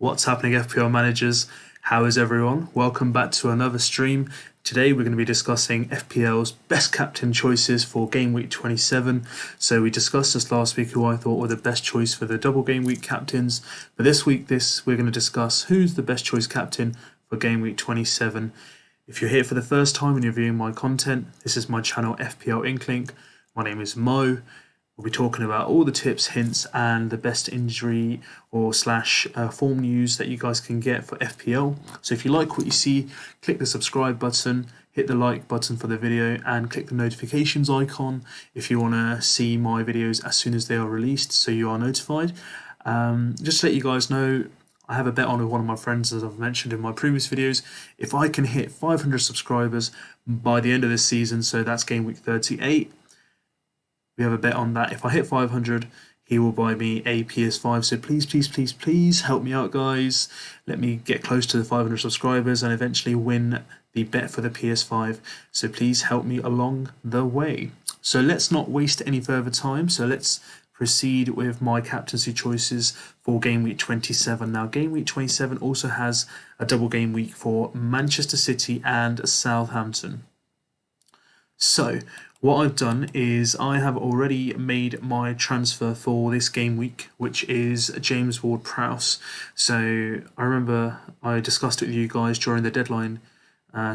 What's happening, FPL managers? How is everyone? Welcome back to another stream. Today we're going to be discussing FPL's best captain choices for Game Week 27. So we discussed this last week who I thought were the best choice for the double Game Week captains. But this week we're going to discuss who's the best choice captain for Game Week 27. If you're here for the first time and you're viewing my content, this is my channel FPL INKLING. My name is Mo. We'll be talking about all the tips, hints, and the best injury or form news that you guys can get for FPL. So if you like what you see, click the subscribe button, hit the like button for the video, and click the notifications icon if you want to see my videos as soon as they are released, so you are notified. Just to let you guys know, I have a bet on with one of my friends, as I've mentioned in my previous videos. If I can hit 500 subscribers by the end of this season, so that's Game Week 38, we have a bet on that. If I hit 500, he will buy me a PS5. So please help me out, guys. Let me get close to the 500 subscribers and eventually win the bet for the PS5. So please help me along the way. So let's not waste any further time. So let's proceed with my captaincy choices for Game Week 27. Now, Game Week 27 also has a double game week for Manchester City and Southampton. So what I've done is I have already made my transfer for this game week, which is James Ward-Prowse. So I remember I discussed it with you guys during the deadline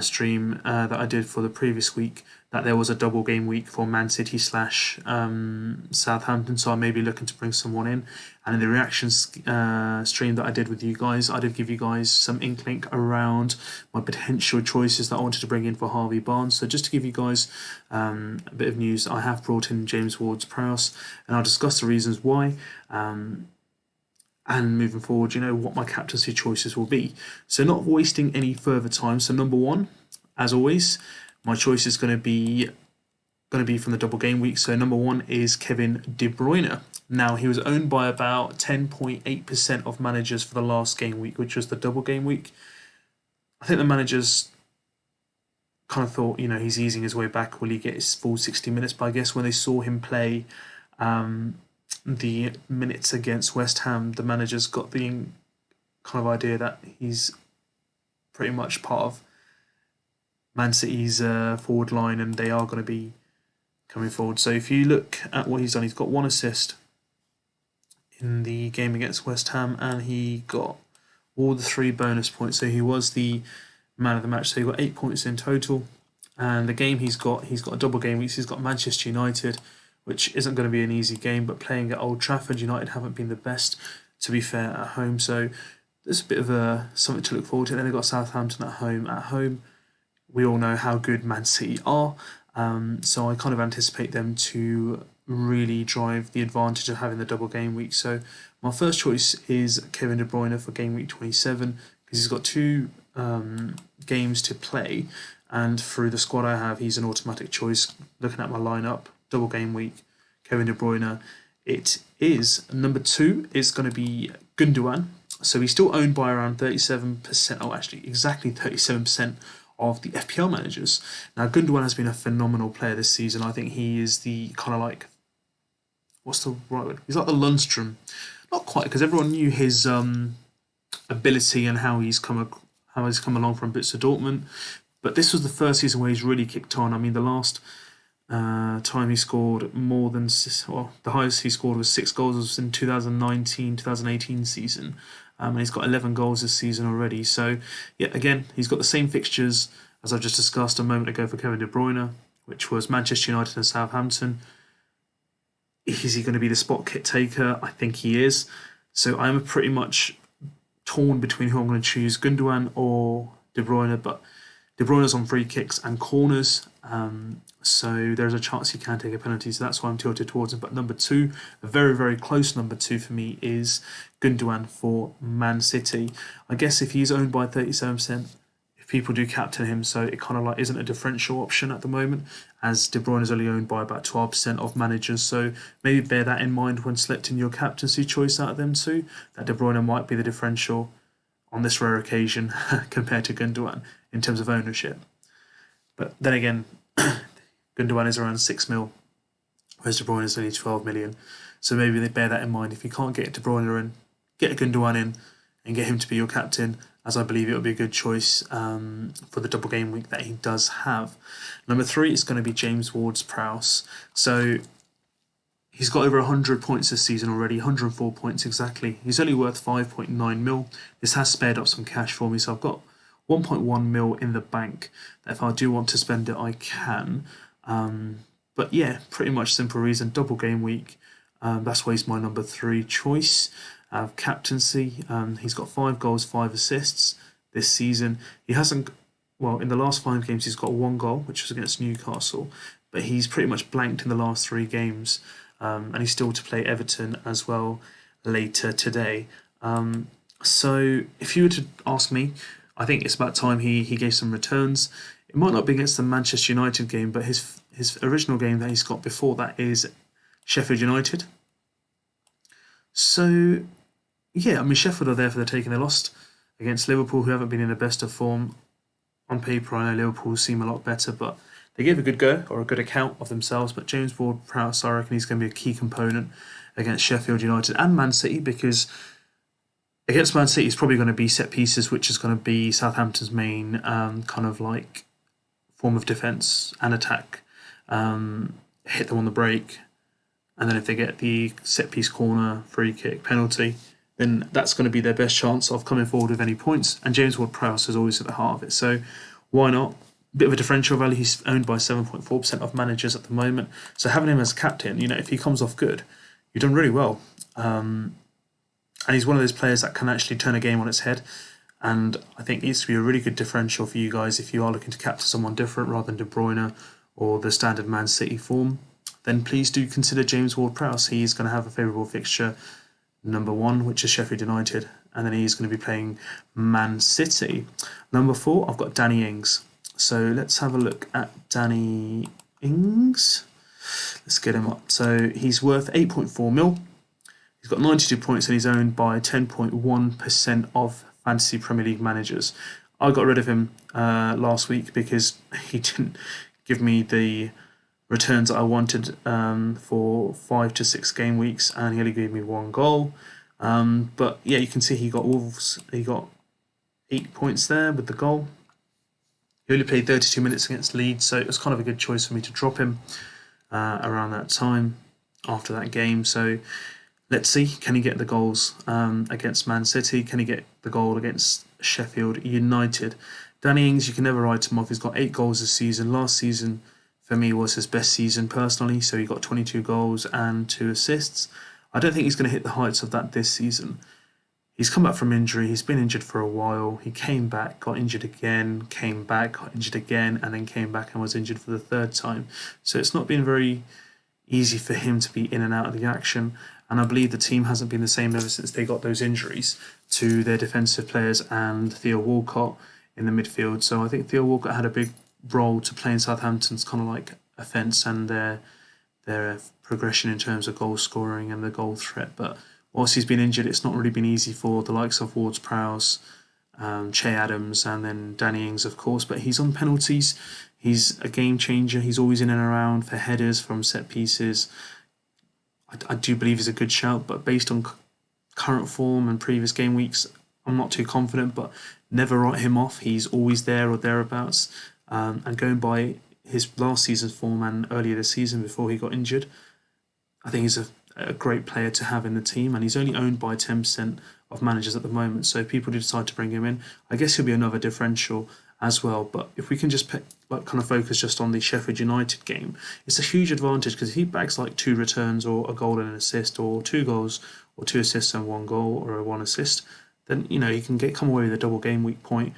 stream that I did for the previous week, that there was a double game week for Man City / Southampton, so I may be looking to bring someone in. And in the reactions stream that I did with you guys, I did give you guys some inkling around my potential choices that I wanted to bring in for Harvey Barnes. So just to give you guys a bit of news, I have brought in James Ward-Prowse, and I'll discuss the reasons why. And moving forward, what my captaincy choices will be. So not wasting any further time. So number one, as always, my choice is going to be from the double game week. So number one is Kevin De Bruyne. Now, he was owned by about 10.8% of managers for the last game week, which was the double game week. I think the managers kind of thought, he's easing his way back. Will he get his full 60 minutes? But I guess when they saw him play the minutes against West Ham, the managers got the kind of idea that he's pretty much part of Man City's forward line, and they are going to be coming forward. So if you look at what he's done, he's got 1 assist in the game against West Ham, and he got all the 3 bonus points. So he was the man of the match. So he got 8 points in total. And the game he's got a double game week. He's got Manchester United, which isn't going to be an easy game, but playing at Old Trafford, United haven't been the best, to be fair, at home. So there's a bit of something to look forward to. Then they've got Southampton at home. At home, we all know how good Man City are. So I kind of anticipate them to really drive the advantage of having the double game week. So my first choice is Kevin De Bruyne for Game Week 27, because he's got 2 games to play. And through the squad I have, he's an automatic choice. Looking at my lineup, double game week, Kevin De Bruyne. It is number 2 is going to be Gundogan. So he's still owned by around 37%. Oh, actually, exactly 37% of the FPL managers. Now, Gundogan has been a phenomenal player this season. I think he is the kind of like, what's the right word? He's like the Lundstrom. Not quite, because everyone knew his ability and how he's come along from Borussia Dortmund. But this was the first season where he's really kicked on. I mean, the last time he scored more than, the highest he scored was 6 goals was in 2019-2018 season. And he's got 11 goals this season already. So, yeah, again, he's got the same fixtures as I've just discussed a moment ago for Kevin De Bruyne, which was Manchester United and Southampton. Is he going to be the spot kit taker? I think he is. So I'm pretty much torn between who I'm going to choose, Gundogan or De Bruyne, but De Bruyne's on free kicks and corners, so there's a chance he can take a penalty, so that's why I'm tilted towards him. But number 2, a very, very close number 2 for me, is Gundogan for Man City. I guess if he's owned by 37%, if people do captain him, so it kind of like isn't a differential option at the moment, as De Bruyne is only owned by about 12% of managers, so maybe bear that in mind when selecting your captaincy choice out of them two, that De Bruyne might be the differential on this rare occasion compared to Gundogan in terms of ownership. But then again, Gundogan is around 6 mil, whereas De Bruyne is only 12 million. So maybe they bear that in mind. If you can't get De Bruyne in, get Gundogan in, and get him to be your captain, as I believe it will be a good choice for the double game week that he does have. Number 3 is going to be James Ward-Prowse. So he's got over 100 points this season already, 104 points exactly. He's only worth 5.9 mil. This has spared up some cash for me, so I've got 1.1 mil in the bank that if I do want to spend it, I can. But yeah, pretty much simple reason, double game week. That's why he's my number 3 choice. Captaincy, he's got 5 goals, 5 assists this season. He hasn't, well, in the last 5 games, he's got 1 goal, which was against Newcastle, but he's pretty much blanked in the last 3 games, and he's still to play Everton as well later today. So if you were to ask me, I think it's about time he gave some returns. It might not be against the Manchester United game, but his original game that he's got before that is Sheffield United. So yeah, I mean, Sheffield are there for the taking. They lost against Liverpool, who haven't been in the best of form. On paper, I know Liverpool seem a lot better, but they gave a good go, or a good account of themselves. But James Ward-Prowse, I reckon he's going to be a key component against Sheffield United and Man City, because against Man City, it's probably going to be set pieces, which is going to be Southampton's main kind of like form of defence and attack. Hit them on the break, and then if they get the set piece, corner, free kick, penalty, then that's going to be their best chance of coming forward with any points. And James Ward-Prowse is always at the heart of it, so why not? Bit of a differential value. He's owned by 7.4% of managers at the moment, so having him as captain, you know, if he comes off good, you've done really well. And he's one of those players that can actually turn a game on its head, and I think it needs to be a really good differential for you guys if you are looking to captain someone different rather than De Bruyne or the standard Man City form. Then please do consider James Ward-Prowse. He's going to have a favourable fixture, number 1, which is Sheffield United, and then he's going to be playing Man City. Number 4, I've got Danny Ings. So let's have a look at Danny Ings. Let's get him up. So he's worth 8.4 mil. He's got 92 points and he's owned by 10.1% of fantasy Premier League managers. I got rid of him last week because he didn't give me the returns that I wanted for 5 to 6 game weeks, and he only gave me 1 goal. But yeah, you can see he got Wolves. He got 8 points there with the goal. He only played 32 minutes against Leeds, so it was kind of a good choice for me to drop him around that time after that game. So let's see, can he get the goals against Man City? Can he get the goal against Sheffield United? Danny Ings, you can never write him off. He's got 8 goals this season. Last season, for me, was his best season personally, so he got 22 goals and 2 assists. I don't think he's going to hit the heights of that this season. He's come back from injury. He's been injured for a while. He came back, got injured again, came back, got injured again, and then came back and was injured for the 3rd time. So it's not been very easy for him to be in and out of the action. And I believe the team hasn't been the same ever since they got those injuries to their defensive players and Theo Walcott in the midfield. So I think Theo Walcott had a big role to play in Southampton's kind of like offence and their progression in terms of goal scoring and the goal threat. But whilst he's been injured, it's not really been easy for the likes of Ward-Prowse, Che Adams, and then Danny Ings, of course. But he's on penalties. He's a game changer. He's always in and around for headers from set pieces. I do believe he's a good shout, but based on current form and previous game weeks, I'm not too confident, but never write him off. He's always there or thereabouts. And going by his last season's form and earlier this season before he got injured, I think he's a great player to have in the team, and he's only owned by 10% of managers at the moment. So if people do decide to bring him in, I guess he'll be another differential as well. But if we can just kind of focus just on the Sheffield United game, it's a huge advantage because if he bags like 2 returns or a goal and an assist, or 2 goals or 2 assists and 1 goal or a 1 assist, then you know he can come away with a double game week point,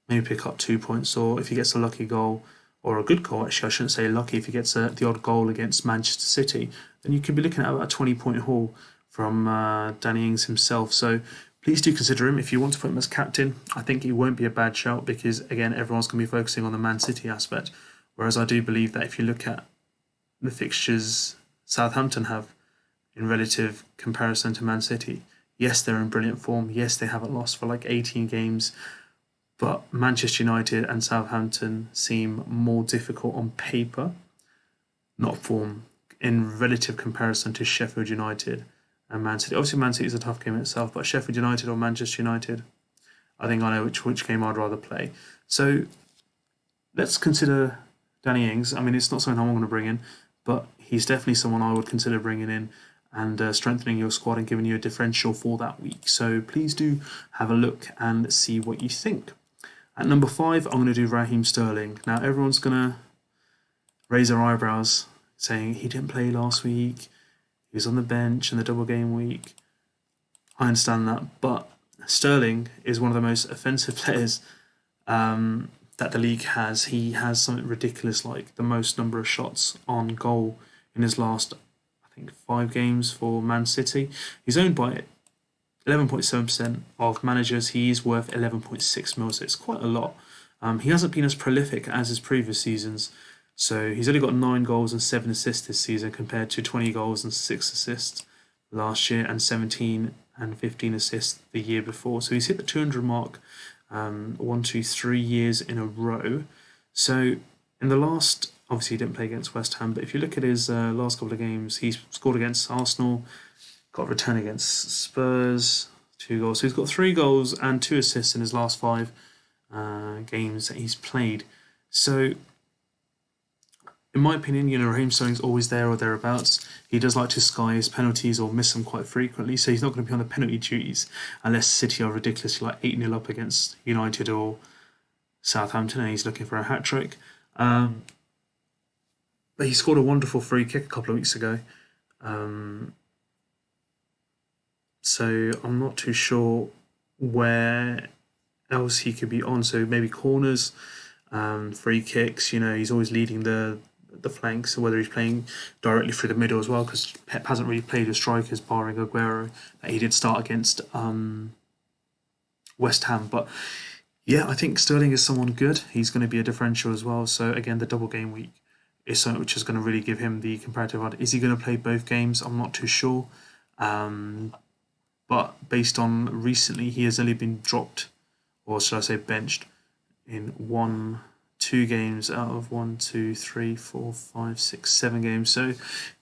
maybe pick up 2 points, or if he gets a lucky goal or a good goal, actually I shouldn't say lucky, if he gets the odd goal against Manchester City, then you could be looking at about a 20-point haul from Danny Ings himself. So please do consider him if you want to put him as captain. I think he won't be a bad shout because, again, everyone's going to be focusing on the Man City aspect, whereas I do believe that if you look at the fixtures Southampton have in relative comparison to Man City, yes, they're in brilliant form. Yes, they haven't lost for like 18 games, but Manchester United and Southampton seem more difficult on paper, not form, in relative comparison to Sheffield United and Man City. Obviously, Man City is a tough game in itself, but Sheffield United or Manchester United, I think I know which game I'd rather play. So let's consider Danny Ings. I mean, it's not something I'm going to bring in, but he's definitely someone I would consider bringing in and strengthening your squad and giving you a differential for that week. So please do have a look and see what you think. At number 5, I'm going to do Raheem Sterling. Now, everyone's going to raise their eyebrows saying he didn't play last week, he was on the bench in the double game week. I understand that, but Sterling is one of the most offensive players that the league has. He has something ridiculous, like the most number of shots on goal in his last, I think, 5 games for Man City. He's owned by 11.7% of managers. He is worth 11.6 mil, so it's quite a lot. He hasn't been as prolific as his previous seasons, so he's only got 9 goals and 7 assists this season compared to 20 goals and 6 assists last year and 17 and 15 assists the year before. So he's hit the 200 mark 3 years in a row. So in the last, obviously he didn't play against West Ham, but if you look at his last couple of games, he's scored against Arsenal, got a return against Spurs, 2 goals. So he's got 3 goals and 2 assists in his last 5 games that he's played. So in my opinion, Raheem Sterling's always there or thereabouts. He does like to sky his penalties or miss them quite frequently, so he's not going to be on the penalty duties unless City are ridiculously like 8-0 up against United or Southampton and he's looking for a hat-trick. But he scored a wonderful free kick a couple of weeks ago. So I'm not too sure where else he could be on. So maybe corners, free kicks, he's always leading the flanks, so whether he's playing directly through the middle as well, because Pep hasn't really played as strikers barring Aguero that he did start against West Ham. But yeah, I think Sterling is someone good. He's going to be a differential as well. So again, the double game week is something which is going to really give him the comparative advantage. Is he going to play both games? I'm not too sure. But based on recently, he has only been dropped, or should I say benched, in 2 games out of 7 games. So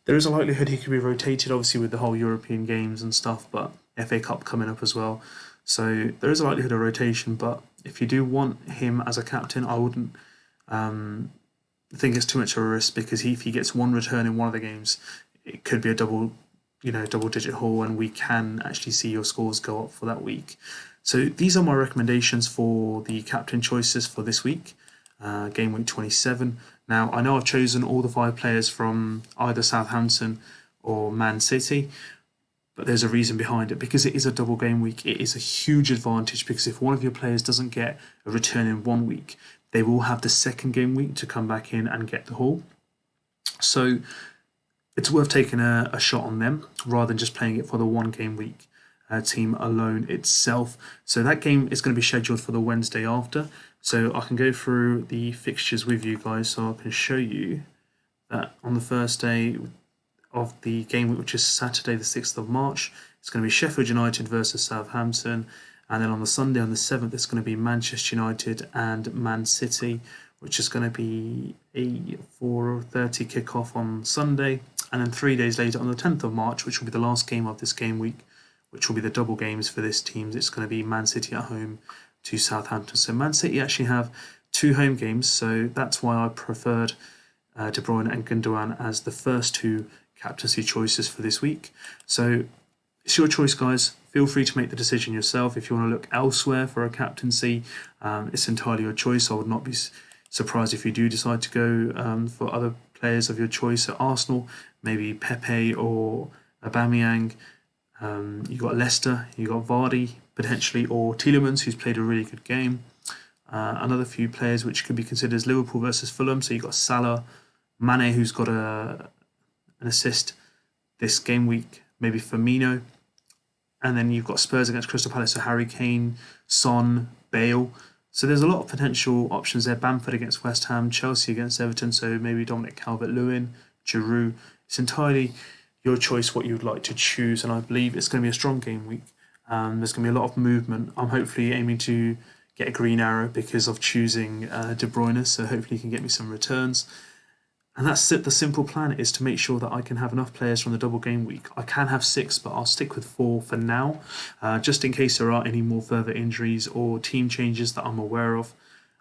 there is a likelihood he could be rotated, obviously with the whole European games and stuff, but FA Cup coming up as well. So there is a likelihood of rotation, but if you do want him as a captain, I wouldn't think it's too much of a risk, because if he gets 1 return in one of the games, it could be a double-digit haul, and we can actually see your scores go up for that week. So these are my recommendations for the captain choices for this week, game week 27. Now, I know I've chosen all the 5 players from either Southampton or Man City, but there's a reason behind it. Because it is a double game week, it is a huge advantage, because if one of your players doesn't get a return in 1 week, they will have the second game week to come back in and get the haul. So it's worth taking a shot on them rather than just playing it for the 1 game week team alone itself. So that game is going to be scheduled for the Wednesday after. So I can go through the fixtures with you guys, so I can show you that on the first day of the game week, which is Saturday the 6th of March, it's going to be Sheffield United versus Southampton. And then on the Sunday, on the 7th, it's going to be Manchester United and Man City, which is going to be a 4:30 kickoff on Sunday. And then 3 days later, on the 10th of March, which will be the last game of this game week, which will be the double games for this team, it's going to be Man City at home to Southampton. So Man City actually have 2 home games, so that's why I preferred De Bruyne and Gundogan as the first 2 captaincy choices for this week. So it's your choice, guys. Feel free to make the decision yourself. If you want to look elsewhere for a captaincy, it's entirely your choice. I would not be surprised if you do decide to go for other players of your choice. At Arsenal, maybe Pepe or Aubameyang. You got Leicester, you got Vardy potentially, or Tielemans, who's played a really good game. Another few players which could be considered as Liverpool versus Fulham. So you got Salah, Mane, who's got an assist this game week, maybe Firmino. And then you've got Spurs against Crystal Palace, so Harry Kane, Son, Bale. So there's a lot of potential options there. Bamford against West Ham, Chelsea against Everton, so maybe Dominic Calvert-Lewin, Giroud. It's entirely your choice what you'd like to choose, and I believe it's going to be a strong game week. There's going to be a lot of movement. I'm hopefully aiming to get a green arrow because of choosing De Bruyne, so hopefully he can get me some returns. And that's it. The simple plan is to make sure that I can have enough players from the double game week. I can have 6, but I'll stick with 4 for now, just in case there are any more further injuries or team changes that I'm aware of.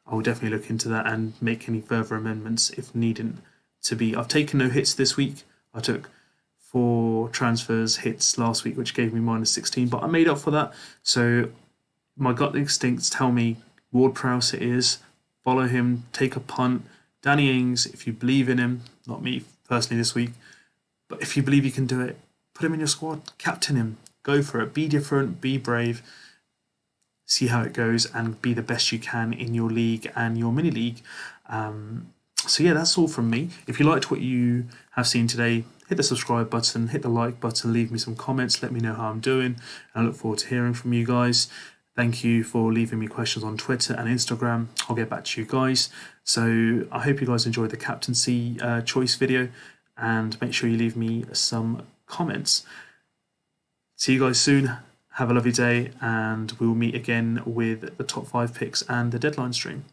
I will definitely look into that and make any further amendments if needed to be. I've taken no hits this week. I took 4 transfers hits last week, which gave me -16, but I made up for that. So my gut instincts tell me Ward-Prowse it is. Follow him, take a punt. Danny Ings, if you believe in him, not me personally this week, but if you believe you can do it, put him in your squad, captain him, go for it, be different, be brave, see how it goes, and be the best you can in your league and your mini league. So yeah, that's all from me. If you liked what you have seen today, hit the subscribe button, hit the like button, leave me some comments, let me know how I'm doing, and I look forward to hearing from you guys. Thank you for leaving me questions on Twitter and Instagram. I'll get back to you guys. So I hope you guys enjoyed the captaincy choice video, and make sure you leave me some comments. See you guys soon. Have a lovely day, and we will meet again with the top 5 picks and the deadline stream.